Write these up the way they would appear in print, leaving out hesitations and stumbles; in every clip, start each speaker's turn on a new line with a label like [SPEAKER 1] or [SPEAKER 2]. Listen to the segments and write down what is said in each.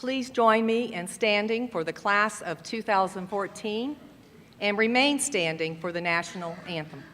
[SPEAKER 1] please join me in standing for the class of 2014 and remain standing for the national anthem.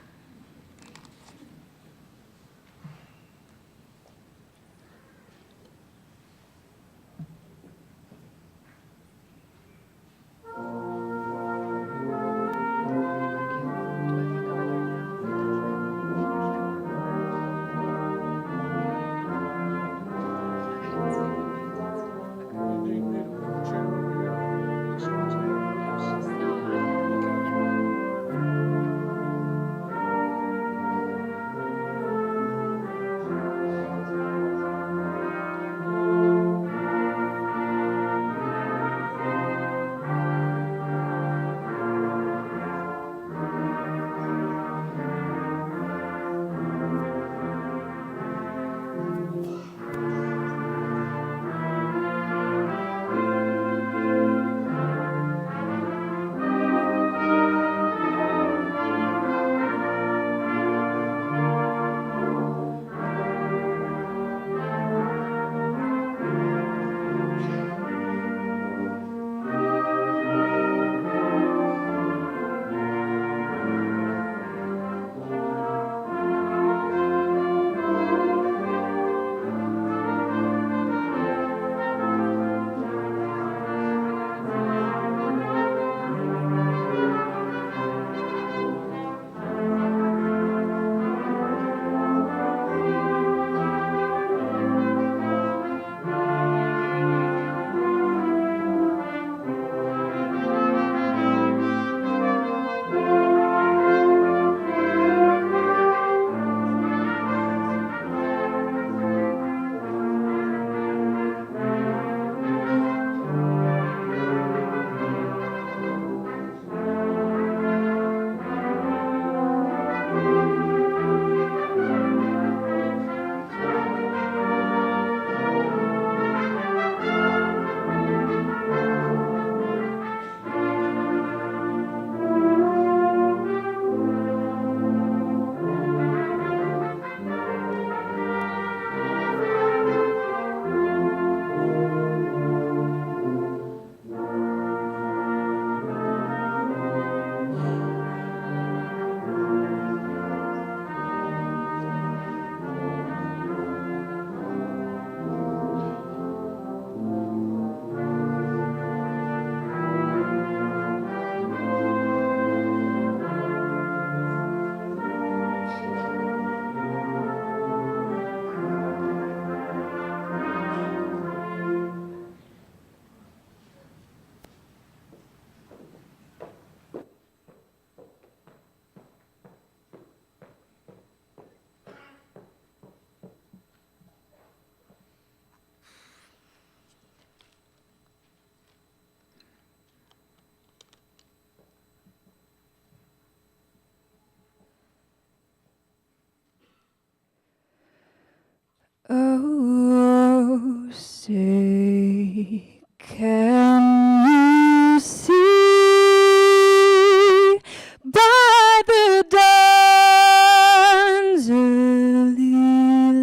[SPEAKER 2] Oh, say, can you see by the dawn's early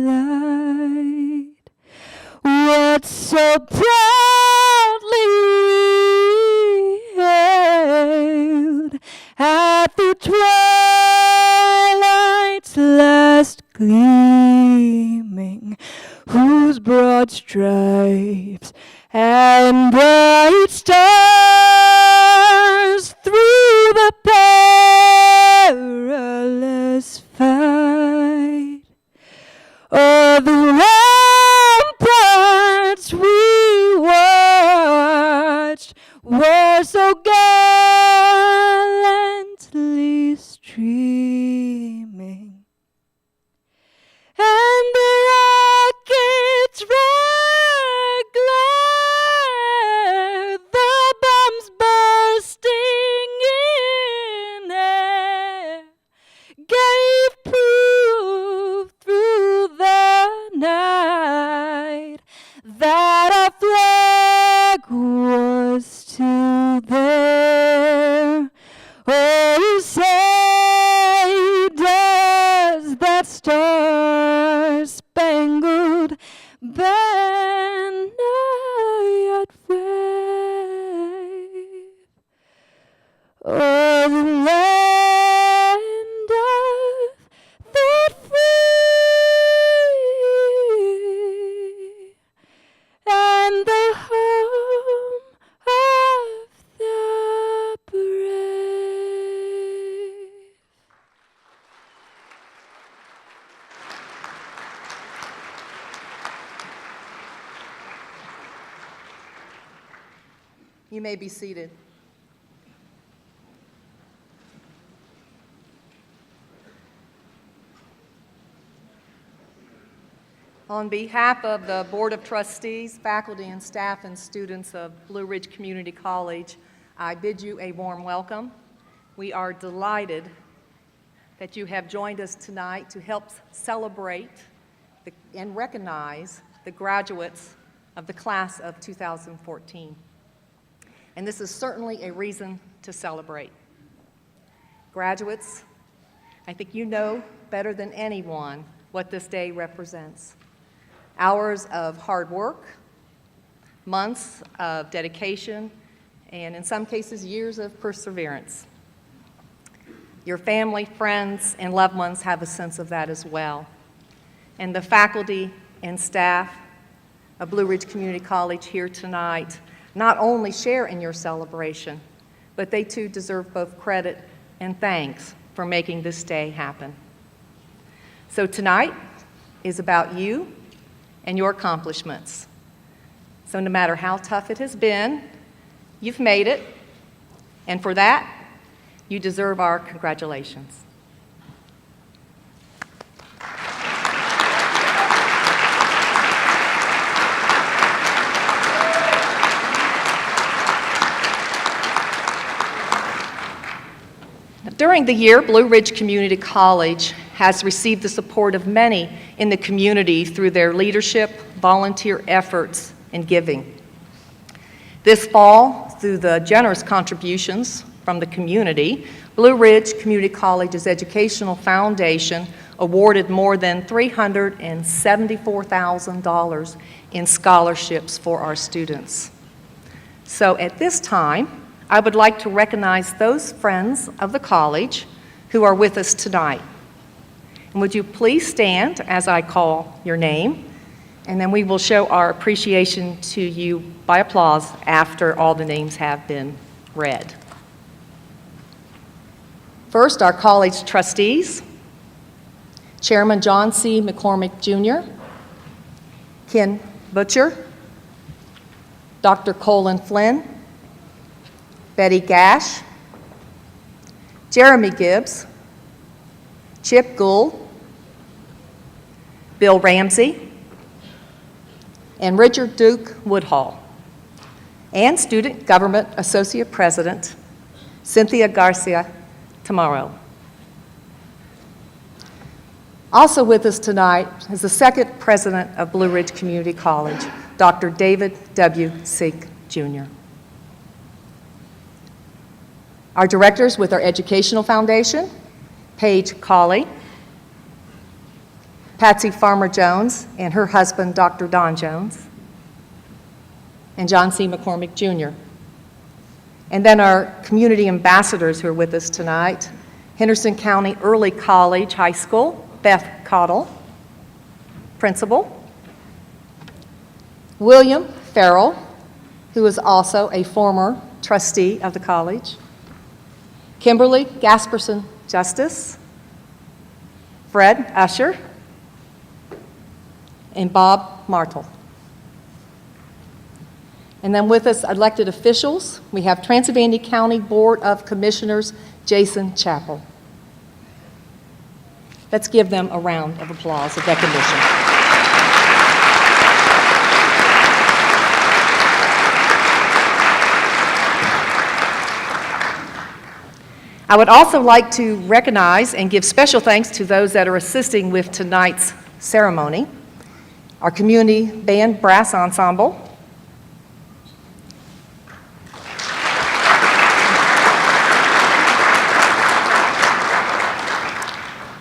[SPEAKER 2] light what so proudly we hailed at the twilight's last gleaming, whose broad stripes and bright stars through the perilous fight o'er the ramparts we watched were so gallantly streaming. And the rocket's red glare
[SPEAKER 1] You may be seated. On behalf of the Board of Trustees, faculty and staff, and students of Blue Ridge Community College, I bid you a warm welcome. We are delighted that you have joined us tonight to help celebrate and recognize the graduates of the class of 2014. And this is certainly a reason to celebrate. Graduates, I think you know better than anyone what this day represents. Hours of hard work, months of dedication, and in some cases, years of perseverance. Your family, friends, and loved ones have a sense of that as well. And the faculty and staff of Blue Ridge Community College here tonight not only share in your celebration, but they too deserve both credit and thanks for making this day happen. So tonight is about you and your accomplishments. So no matter how tough it has been, you've made it, and for that, you deserve our congratulations. During the year, Blue Ridge Community College has received the support of many in the community through their leadership, volunteer efforts, and giving. This fall, through the generous contributions from the community, Blue Ridge Community College's Educational Foundation awarded more than $374,000 in scholarships for our students. So at this time, I would like to recognize those friends of the college who are with us tonight. And would you please stand as I call your name, and then we will show our appreciation to you by applause after all the names have been read. First, our college trustees, Chairman John C. McCormick Jr., Ken Butcher, Dr. Colin Flynn, Betty Gash, Jeremy Gibbs, Chip Gould, Bill Ramsey, and Richard Duke Woodhall, and Student Government Associate President Cynthia Garcia Tamaro. Also with us tonight is the second president of Blue Ridge Community College, Dr. David W. Sink, Jr. Our directors with our Educational Foundation, Paige Cawley, Patsy Farmer Jones and her husband, Dr. Don Jones, and John C. McCormick Jr. And then our community ambassadors who are with us tonight, Henderson County Early College High School, Beth Cottle, principal, William Farrell, who is also a former trustee of the college, Kimberly Gasperson Justice, Fred Usher, and Bob Martle. And then with us, elected officials, we have Transylvania County Board of Commissioners, Jason Chappell. Let's give them a round of applause of recognition. I would also like to recognize and give special thanks to those that are assisting with tonight's ceremony. Our community band brass ensemble,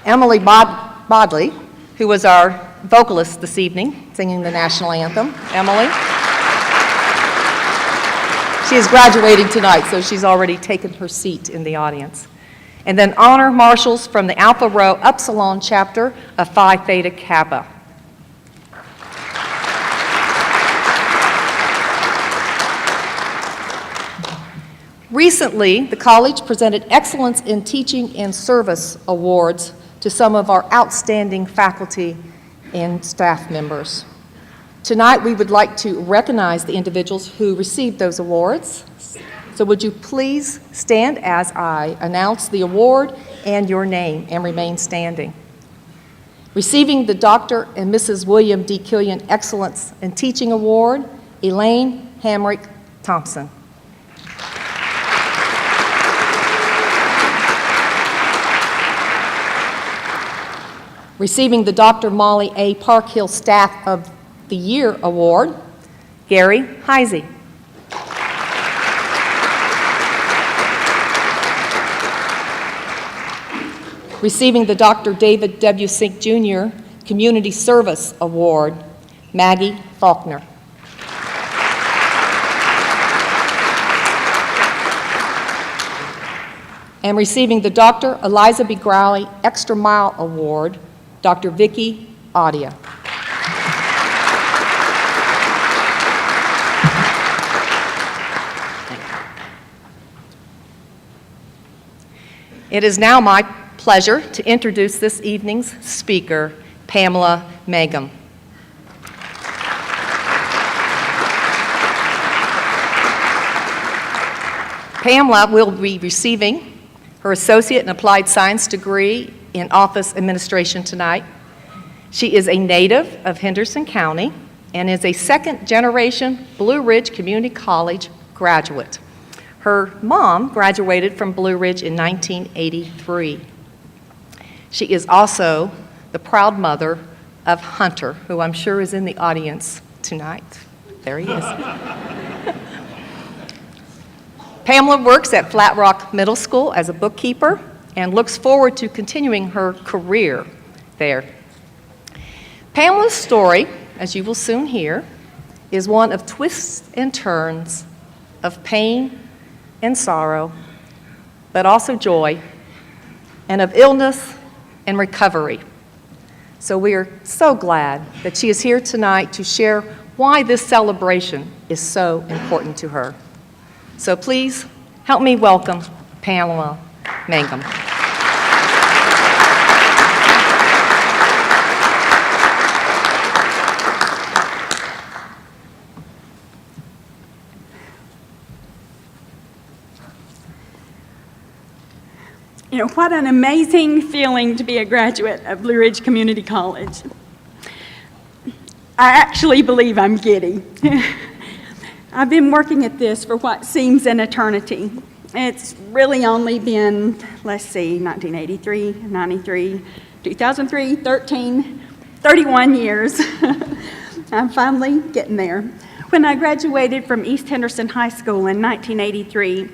[SPEAKER 1] Emily Bodley, who was our vocalist this evening, singing the national anthem. Emily. She is graduating tonight, so she's already taken her seat in the audience. And then honor marshals from the Alpha Rho Upsilon chapter of Phi Theta Kappa. Recently, the college presented Excellence in Teaching and Service Awards to some of our outstanding faculty and staff members. Tonight, we would like to recognize the individuals who received those awards. So would you please stand as I announce the award and your name, and remain standing. Receiving the Dr. and Mrs. William D. Killian Excellence in Teaching Award, Elaine Hamrick Thompson. Receiving the Dr. Molly A. Parkhill Staff of the Year Award, Gary Heisey. Receiving the Dr. David W. Sink Jr. Community Service Award, Maggie Faulkner. And receiving the Dr. Eliza B. Growley Extra Mile Award, Dr. Vicki Audia. It is now my pleasure to introduce this evening's speaker, Pamela Mangum. Pamela will be receiving her Associate in Applied Science degree in Office Administration tonight. She is a native of Henderson County and is a second-generation Blue Ridge Community College graduate. Her mom graduated from Blue Ridge in 1983. She is also the proud mother of Hunter, who I'm sure is in the audience tonight. There he is. Pamela works at Flat Rock Middle School as a bookkeeper and looks forward to continuing her career there. Pamela's story, as you will soon hear, is one of twists and turns, of pain and sorrow, but also joy, and of illness and recovery. So we are so glad that she is here tonight to share why this celebration is so important to her. So please help me welcome Pamela Mangum.
[SPEAKER 3] You know, what an amazing feeling to be a graduate of Blue Ridge Community College. I actually believe I'm giddy. I've been working at this for what seems an eternity. It's really only been, 1983, 93, 2003, 13, 31 years. I'm finally getting there. When I graduated from East Henderson High School in 1983,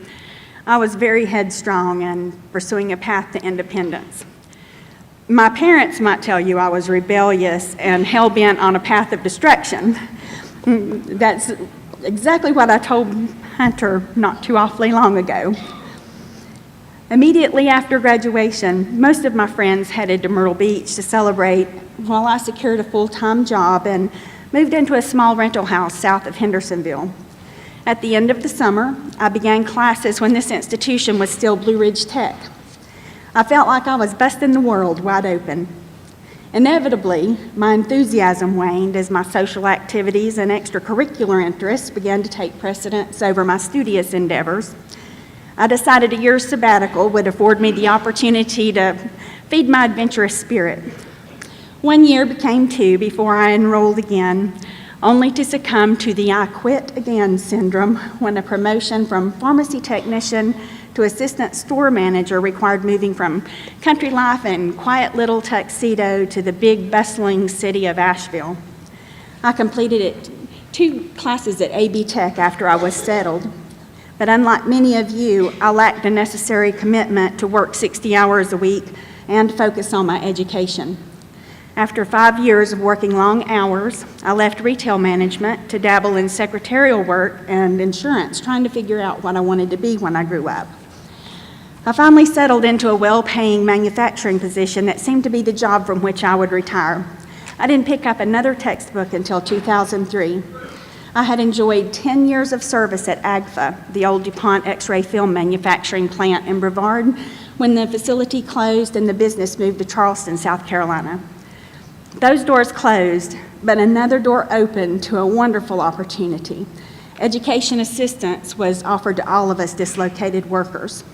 [SPEAKER 3] I was very headstrong and pursuing a path to independence. My parents might tell you I was rebellious and hell-bent on a path of destruction. That's exactly what I told Hunter not too awfully long ago. Immediately after graduation, most of my friends headed to Myrtle Beach to celebrate while I secured a full-time job and moved into a small rental house south of Hendersonville. At the end of the summer, I began classes when this institution was still Blue Ridge Tech. I felt like I was busting the world wide open. Inevitably, my enthusiasm waned as my social activities and extracurricular interests began to take precedence over my studious endeavors. I decided a year's sabbatical would afford me the opportunity to feed my adventurous spirit. 1 year became 2 before I enrolled again, only to succumb to the I quit again syndrome when a promotion from pharmacy technician to assistant store manager required moving from country life and quiet little Tuxedo to the big bustling city of Asheville. I completed 2 classes at AB Tech after I was settled, but unlike many of you, I lacked the necessary commitment to work 60 hours a week and focus on my education. After 5 years of working long hours, I left retail management to dabble in secretarial work and insurance, trying to figure out what I wanted to be when I grew up. I finally settled into a well-paying manufacturing position that seemed to be the job from which I would retire. I didn't pick up another textbook until 2003. I had enjoyed 10 years of service at AGFA, the old DuPont X-ray film manufacturing plant in Brevard, when the facility closed and the business moved to Charleston, South Carolina. Those doors closed, but another door opened to a wonderful opportunity. Education assistance was offered to all of us dislocated workers.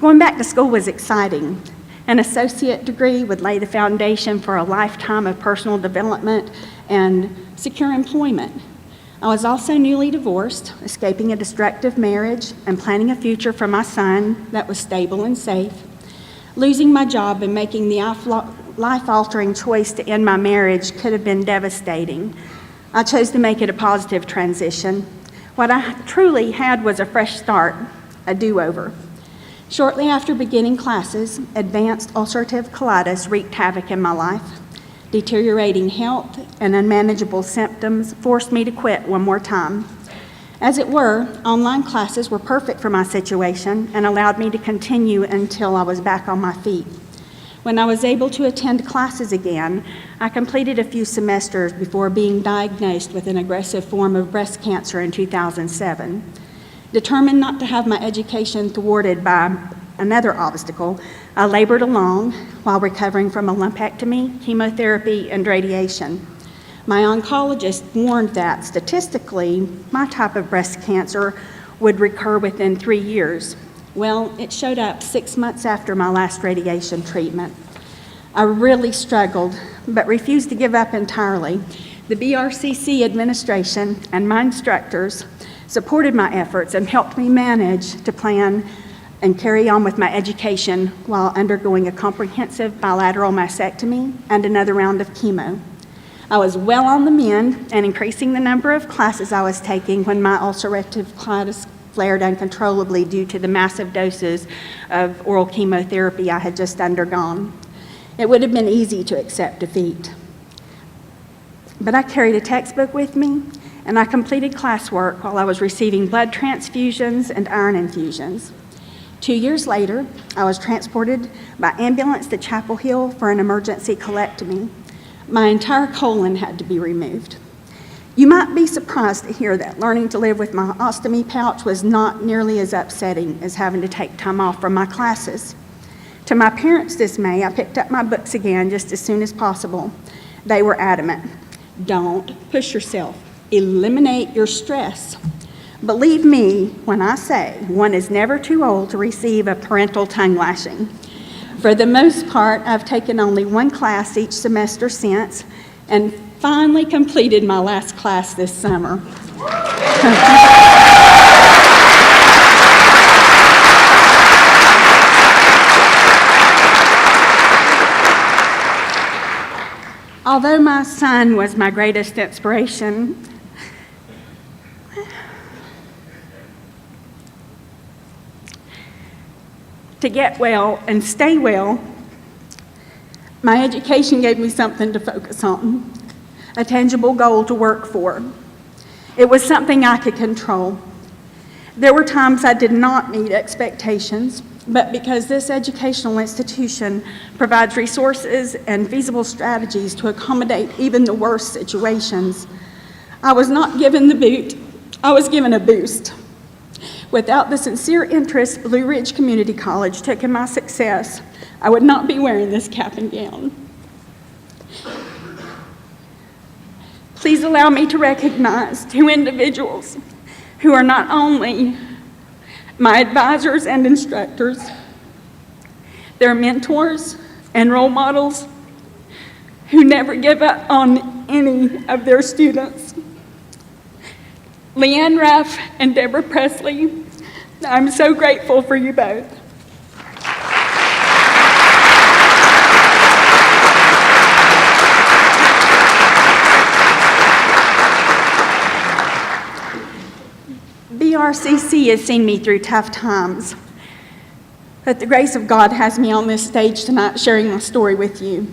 [SPEAKER 3] Going back to school was exciting. An associate degree would lay the foundation for a lifetime of personal development and secure employment. I was also newly divorced, escaping a destructive marriage and planning a future for my son that was stable and safe. Losing my job and making the life-altering choice to end my marriage could have been devastating. I chose to make it a positive transition. What I truly had was a fresh start, a do-over. Shortly after beginning classes, advanced ulcerative colitis wreaked havoc in my life. Deteriorating health and unmanageable symptoms forced me to quit one more time. As it were, online classes were perfect for my situation and allowed me to continue until I was back on my feet. When I was able to attend classes again, I completed a few semesters before being diagnosed with an aggressive form of breast cancer in 2007. Determined not to have my education thwarted by another obstacle, I labored along while recovering from a lumpectomy, chemotherapy, and radiation. My oncologist warned that statistically, my type of breast cancer would recur within 3 years. Well, it showed up 6 months after my last radiation treatment. I really struggled, but refused to give up entirely. The BRCC administration and my instructors supported my efforts and helped me manage to plan and carry on with my education while undergoing a comprehensive bilateral mastectomy and another round of chemo. I was well on the mend and increasing the number of classes I was taking when my ulcerative colitis flared uncontrollably due to the massive doses of oral chemotherapy I had just undergone. It would have been easy to accept defeat. But I carried a textbook with me, and I completed classwork while I was receiving blood transfusions and iron infusions. 2 years later, I was transported by ambulance to Chapel Hill for an emergency colectomy. My entire colon had to be removed. You might be surprised to hear that learning to live with my ostomy pouch was not nearly as upsetting as having to take time off from my classes. To my parents' dismay, I picked up my books again just as soon as possible. They were adamant. Don't push yourself. Eliminate your stress. Believe me when I say one is never too old to receive a parental tongue lashing. For the most part, I've taken only one class each semester since, and finally completed my last class this summer. Although my son was my greatest inspiration, to get well and stay well, my education gave me something to focus on, a tangible goal to work for. It was something I could control. There were times I did not meet expectations, but because this educational institution provides resources and feasible strategies to accommodate even the worst situations, I was not given the boot, I was given a boost. Without the sincere interest Blue Ridge Community College took in my success, I would not be wearing this cap and gown. Please allow me to recognize two individuals who are not only my advisors and instructors, they're mentors and role models who never give up on any of their students. Leanne Ruff and Deborah Presley, I'm so grateful for you both. BRCC has seen me through tough times, but the grace of God has me on this stage tonight sharing my story with you.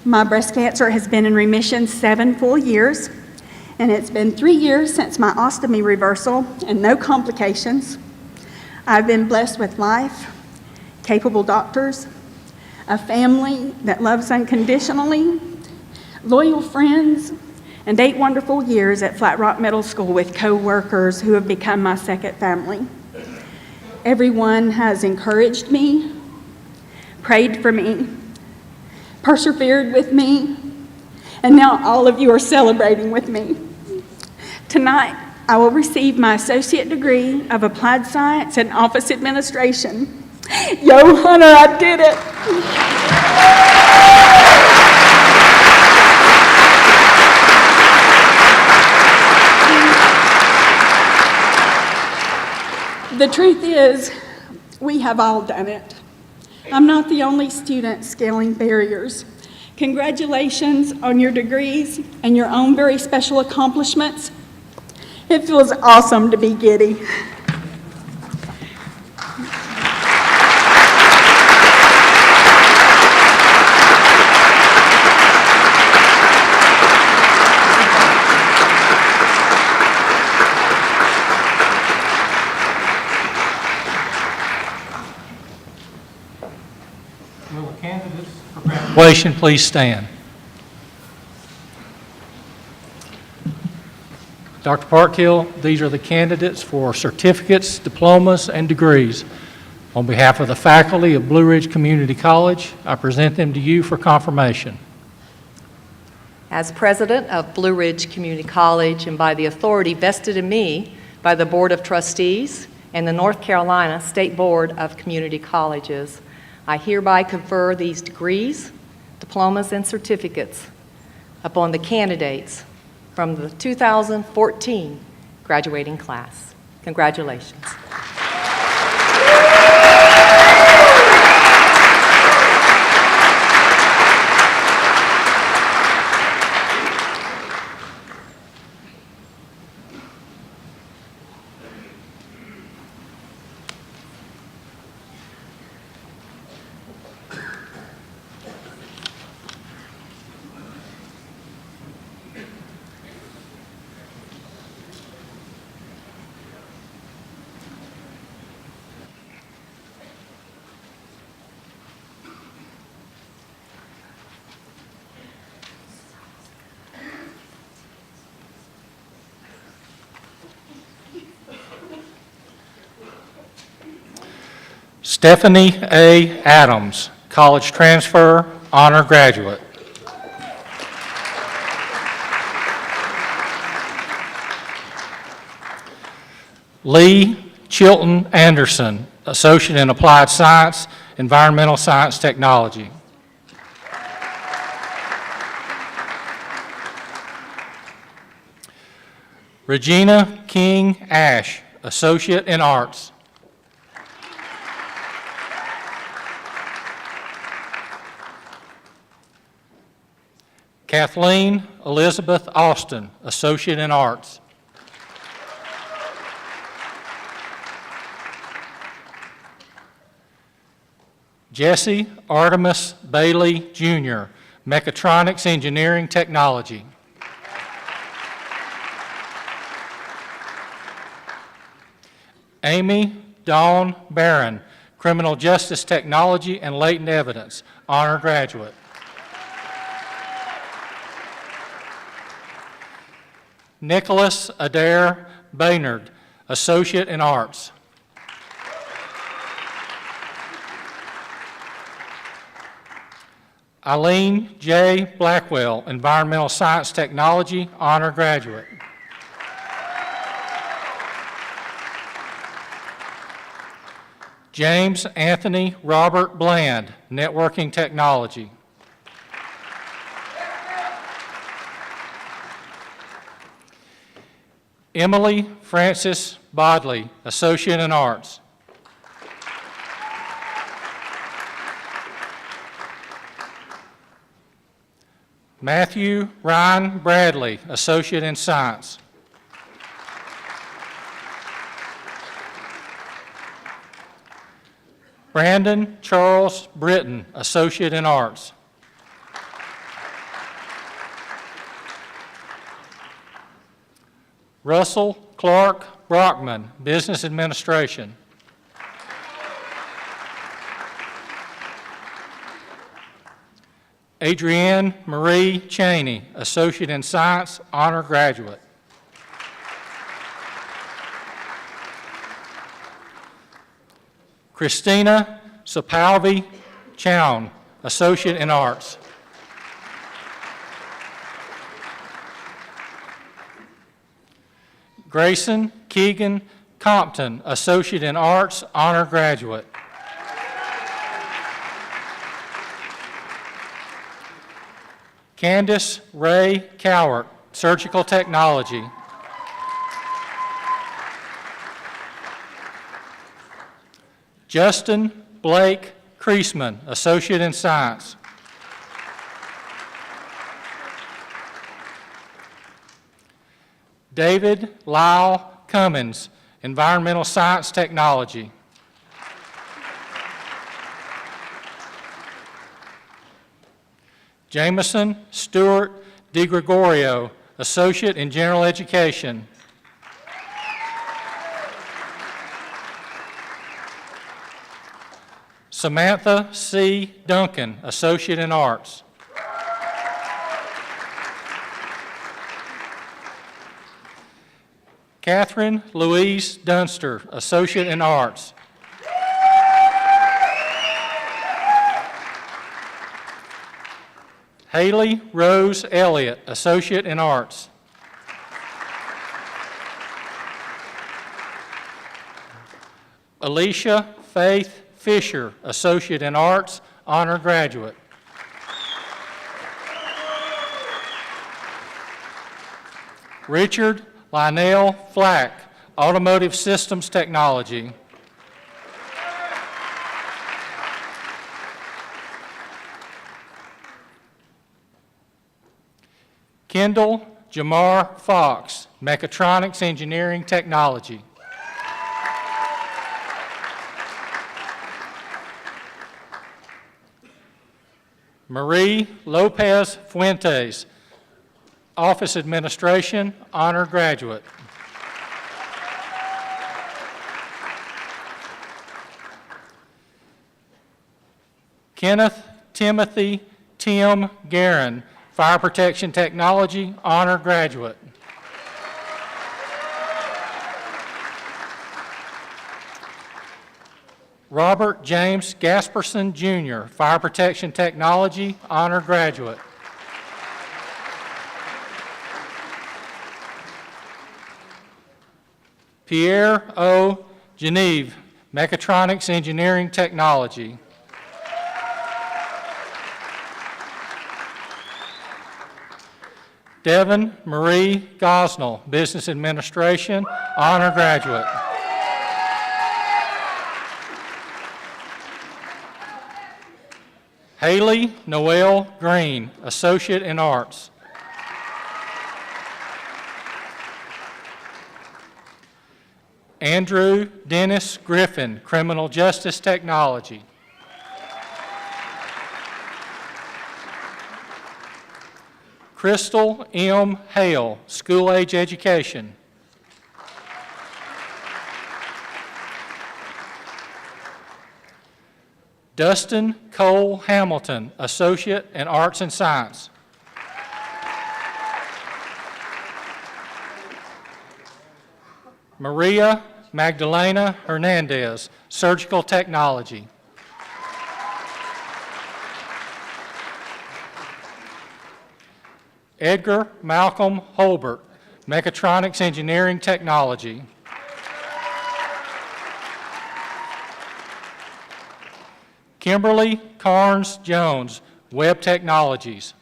[SPEAKER 3] My breast cancer has been in remission 7 full years, and it's been 3 years since my ostomy reversal and no complications. I've been blessed with life, capable doctors, a family that loves unconditionally, loyal friends, and 8 wonderful years at Flat Rock Middle School with co-workers who have become my second family. Everyone has encouraged me, prayed for me, persevered with me, And now all of you are celebrating with me. Tonight, I will receive my associate degree of applied science and office administration. Yo, Hunter, I did it. The truth is, we have all done it. I'm not the only student scaling barriers. Congratulations on your degrees and your own very special accomplishments. It feels awesome to be giddy.
[SPEAKER 4] Will the candidates for graduation please stand? Dr. Parkhill, these are the candidates for certificates, diplomas, and degrees. On behalf of the faculty of Blue Ridge Community College, I present them to you for confirmation.
[SPEAKER 1] As president of Blue Ridge Community College and by the authority vested in me by the Board of Trustees and the North Carolina State Board of Community Colleges, I hereby confer these degrees, diplomas, and certificates upon the candidates from the 2014 graduating class. Congratulations.
[SPEAKER 4] Stephanie A. Adams, college transfer, honor graduate. Lee Chilton Anderson, associate in applied science, environmental science technology. Regina King Ash, associate in arts. Kathleen Elizabeth Austin, associate in arts. Jesse Artemis Bailey, Jr., mechatronics engineering technology. Amy Dawn Barron, criminal justice technology and latent evidence, honor graduate. Nicholas Adair Baynard, associate in arts. Eileen J. Blackwell, environmental science technology, honor graduate. James Anthony Robert Bland, networking technology. Emily Frances Bodley, associate in arts. Matthew Ryan Bradley, associate in science. Brandon Charles Britton, associate in arts. Russell Clark Brockman, business administration. Adrienne Marie Cheney, associate in science, honor graduate. Christina Sapalvi Chown, associate in arts. Grayson Keegan Compton, Associate in Arts, Honor Graduate. Candace Ray Cowart, Surgical Technology. Justin Blake Creasman, Associate in Science. David Lyle Cummins, Environmental Science Technology. Jameson Stewart DiGregorio, Associate in General Education. Samantha C. Duncan, Associate in Arts. Catherine Louise Dunster, Associate in Arts. Haley Rose Elliott, Associate in Arts. Alicia Faith Fisher, Associate in Arts, Honor Graduate. Richard Lionel Flack, Automotive Systems Technology. Kendall Jamar Fox, Mechatronics Engineering Technology. Marie Lopez Fuentes, Office Administration, Honor Graduate. Kenneth Timothy Tim Guerin, Fire Protection Technology, Honor Graduate. Robert James Gasperson, Jr., Fire Protection Technology, Honor Graduate. Pierre O. Geneve, Mechatronics Engineering Technology. Devin Marie Gosnell, Business Administration, Honor Graduate. Haley Noel Green, Associate in Arts. Andrew Dennis Griffin, Criminal Justice Technology. Crystal M. Hale, School Age Education. Dustin Cole Hamilton, Associate in Arts and Science. Maria Magdalena Hernandez, Surgical Technology. Edgar Malcolm Holbert, Mechatronics Engineering Technology. Kimberly Carnes Jones, Web Technologies.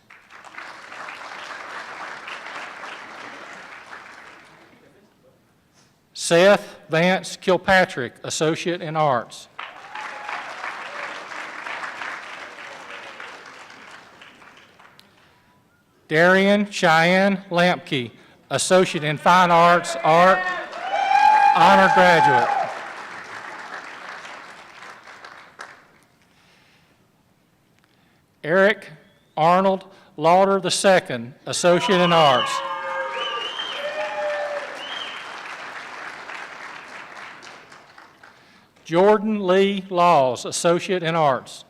[SPEAKER 4] Seth Vance Kilpatrick, Associate in Arts. Darian Cheyenne Lampke, Associate in Fine Arts, Art, Honor Graduate. Eric Arnold Lauder II, Associate in Arts. Jordan Lee Laws, Associate in Arts.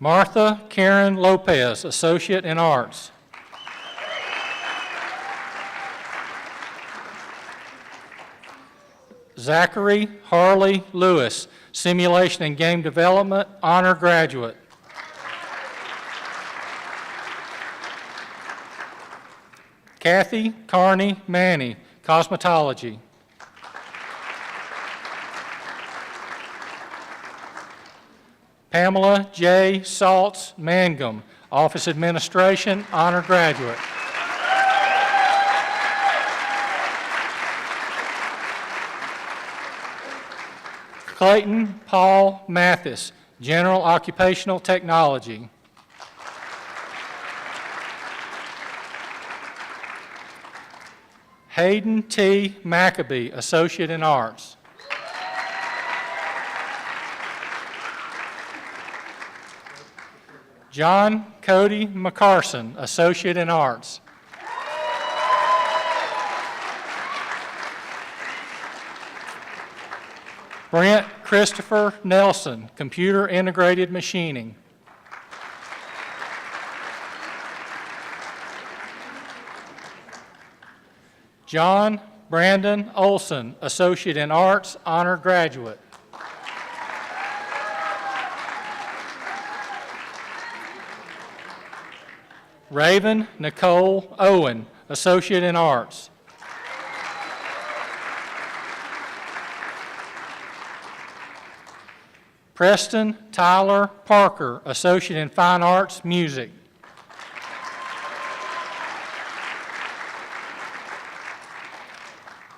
[SPEAKER 4] Martha Karen Lopez, Associate in Arts. Zachary Harley Lewis, Simulation and Game Development, Honor Graduate. Kathy Carney Manny, Cosmetology. Pamela J. Saltz Mangum, Office Administration, Honor Graduate. Clayton Paul Mathis, General Occupational Technology. Hayden T. Maccabee, Associate in Arts. John Cody McCarson, Associate in Arts. Brent Christopher Nelson, Computer Integrated Machining. John Brandon Olson, Associate in Arts, Honor Graduate. Raven Nicole Owen, Associate in Arts. Preston Tyler Parker, Associate in Fine Arts, Music.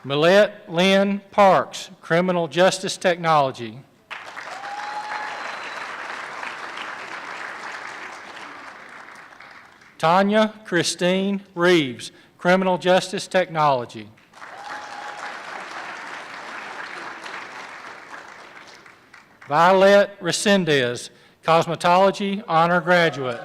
[SPEAKER 4] Millette Lynn Parks, Criminal Justice Technology. Tanya Christine Reeves, Criminal Justice Technology. Violet Resendez, Cosmetology, Honor Graduate.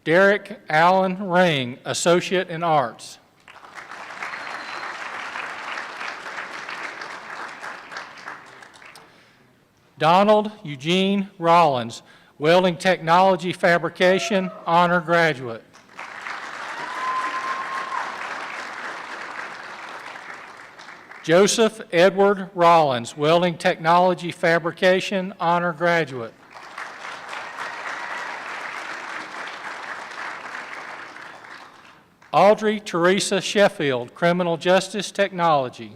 [SPEAKER 4] Derek Allen Ring, Associate in Arts. Donald Eugene Rollins, Welding Technology Fabrication, Honor Graduate. Joseph Edward Rollins, Welding Technology Fabrication, Honor Graduate. Audrey Teresa Sheffield, Criminal Justice Technology.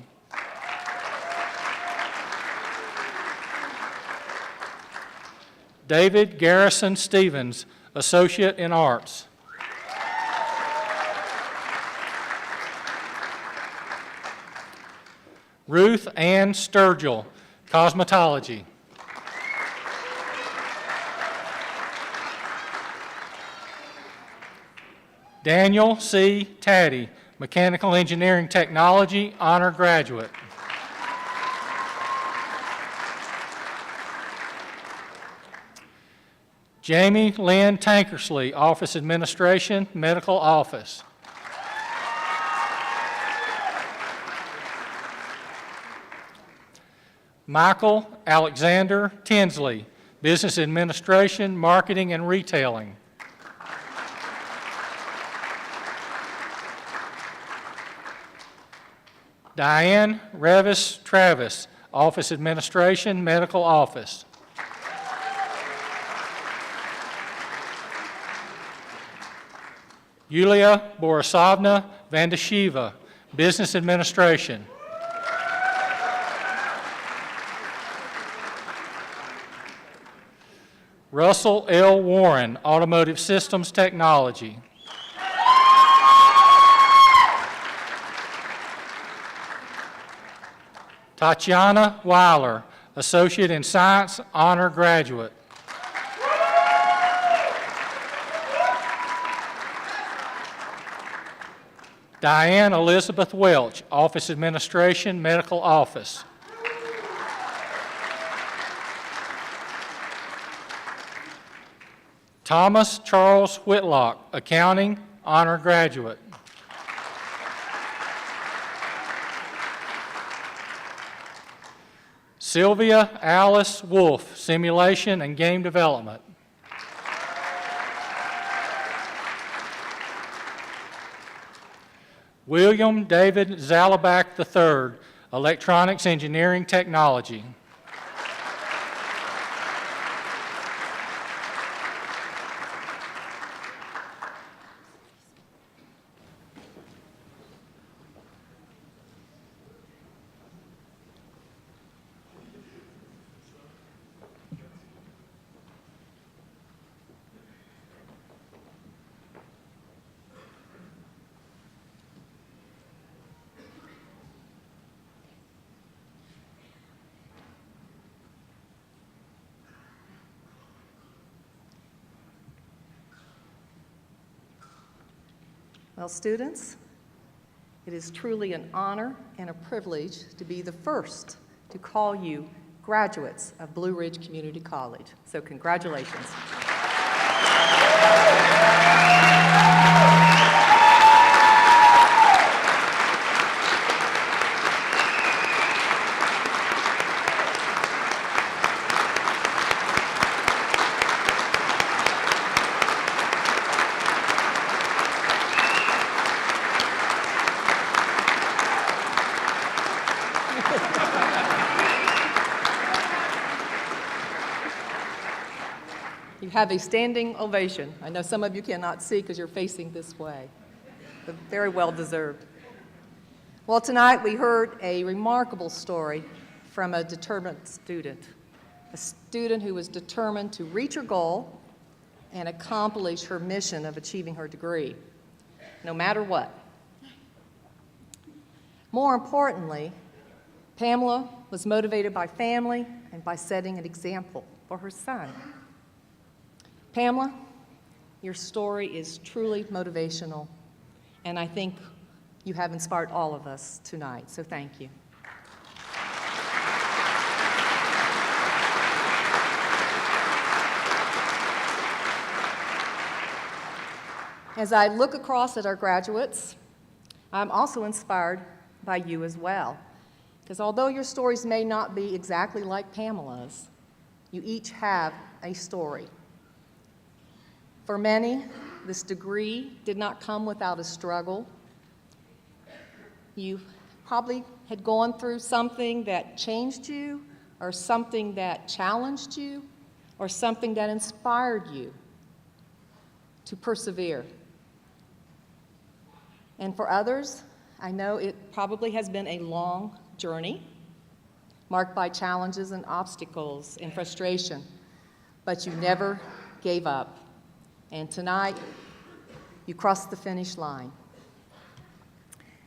[SPEAKER 4] David Garrison Stevens, Associate in Arts. Ruth Ann Sturgill, Cosmetology. Daniel C. Taddy, Mechanical Engineering Technology, Honor Graduate. Jamie Lynn Tankersley, Office Administration, Medical Office. Michael Alexander Tinsley, Business Administration, Marketing and Retailing. Diane Revis Travis, Office Administration, Medical Office. Yulia Borisovna Vandasheva, Business Administration. Russell L. Warren, Automotive Systems Technology. Tatiana Weiler, Associate in Science, Honor Graduate. Diane Elizabeth Welch, Office Administration, Medical Office. Thomas Charles Whitlock, Accounting, Honor Graduate. Sylvia Alice Wolf, Simulation and Game Development. William David Zalabak III, Electronics Engineering Technology.
[SPEAKER 1] Well, students, it is truly an honor and a privilege to be the first to call you graduates of Blue Ridge Community College. So congratulations. You have a standing ovation. I know some of you cannot see because you're facing this way, but very well deserved. Well, tonight we heard a remarkable story from a determined student, a student who was determined to reach her goal and accomplish her mission of achieving her degree, no matter what. More importantly, Pamela was motivated by family and by setting an example for her son. Pamela, your story is truly motivational, and I think you have inspired all of us tonight, so thank you. As I look across at our graduates, I'm also inspired by you as well, because although your stories may not be exactly like Pamela's, you each have a story. For many, this degree did not come without a struggle. You probably had gone through something that changed you, or something that challenged you, or something that inspired you to persevere. And for others, I know it probably has been a long journey, marked by challenges and obstacles and frustration, but you never gave up. And tonight, you crossed the finish line.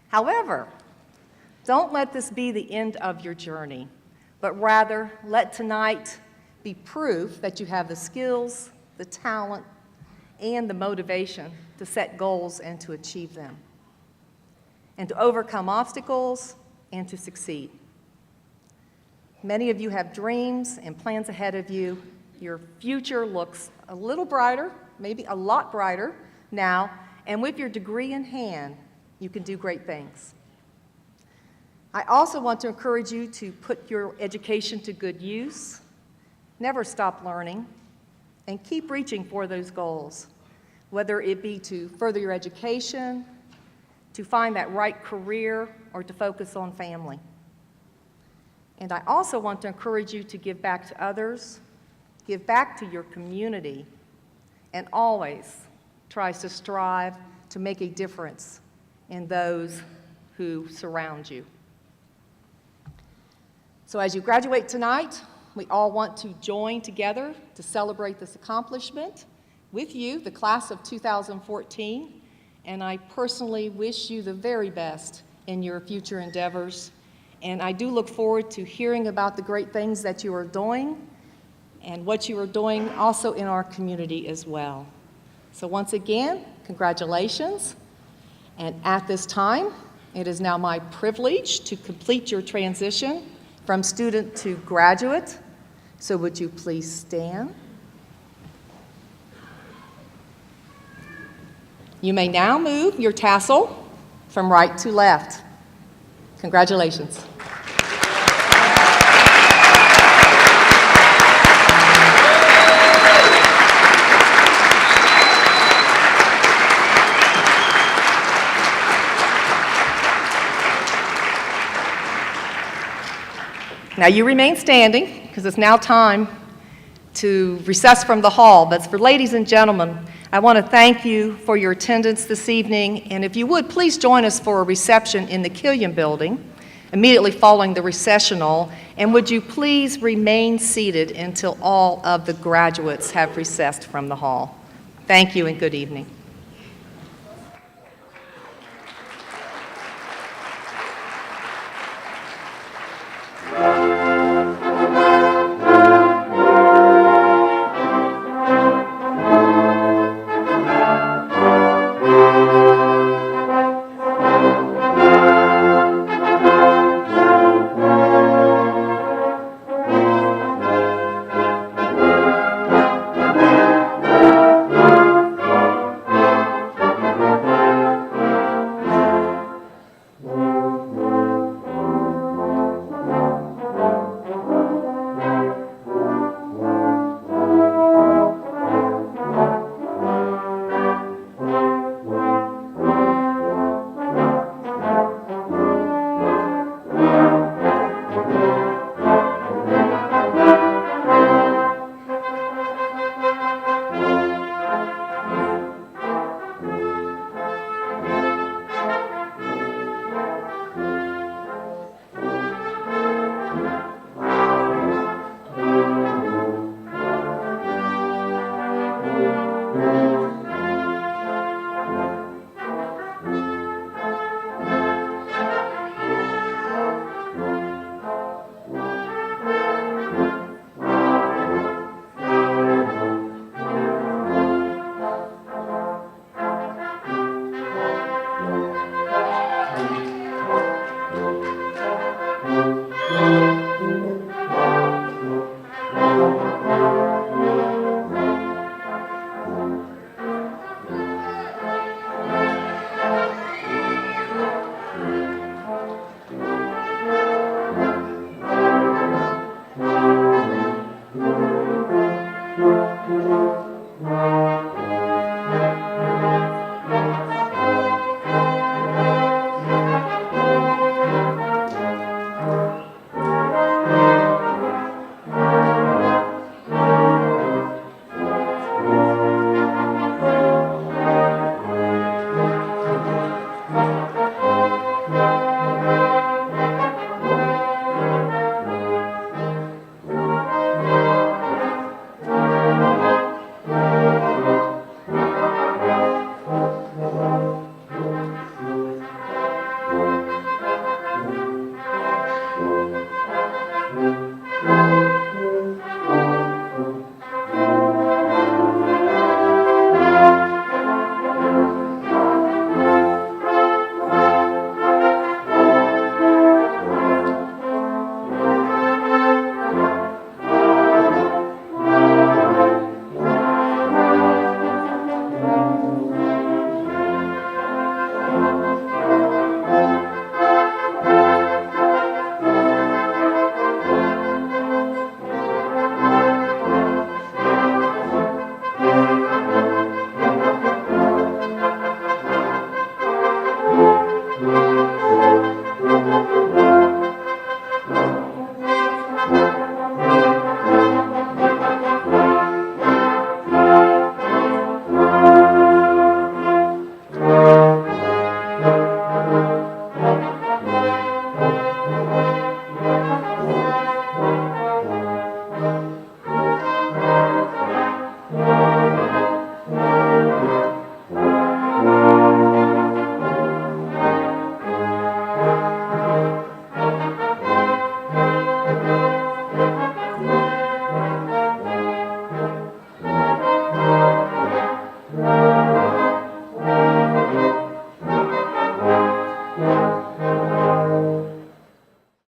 [SPEAKER 1] However, don't let this be the end of your journey, but rather let tonight be proof that you have the skills, the talent, and the motivation to set goals and to achieve them, and to overcome obstacles and to succeed. Many of you have dreams and plans ahead of you. Your future looks a little brighter, maybe a lot brighter now, and with your degree in hand, you can do great things. I also want to encourage you to put your education to good use, never stop learning, and keep reaching for those goals, whether it be to further your education, to find that right career, or to focus on family. And I also want to encourage you to give back to others, give back to your community, and always tries to strive to make a difference in those who surround you. So as you graduate tonight, we all want to join together to celebrate this accomplishment with you, the class of 2014, and I personally wish you the very best in your future endeavors. And I do look forward to hearing about the great things that you are doing and what you are doing also in our community as well. So once again, congratulations. And at this time, it is now my privilege to complete your transition from student to graduate. So would you please stand? You may now move your tassel from right to left. Congratulations. Now you remain standing because it's now time to recess from the hall. But for ladies and gentlemen, I want to thank you for your attendance this evening. And if you would, please join us for a reception in the Killian Building immediately following the recessional. And would you please remain seated until all of the graduates have recessed from the hall. Thank you and good evening.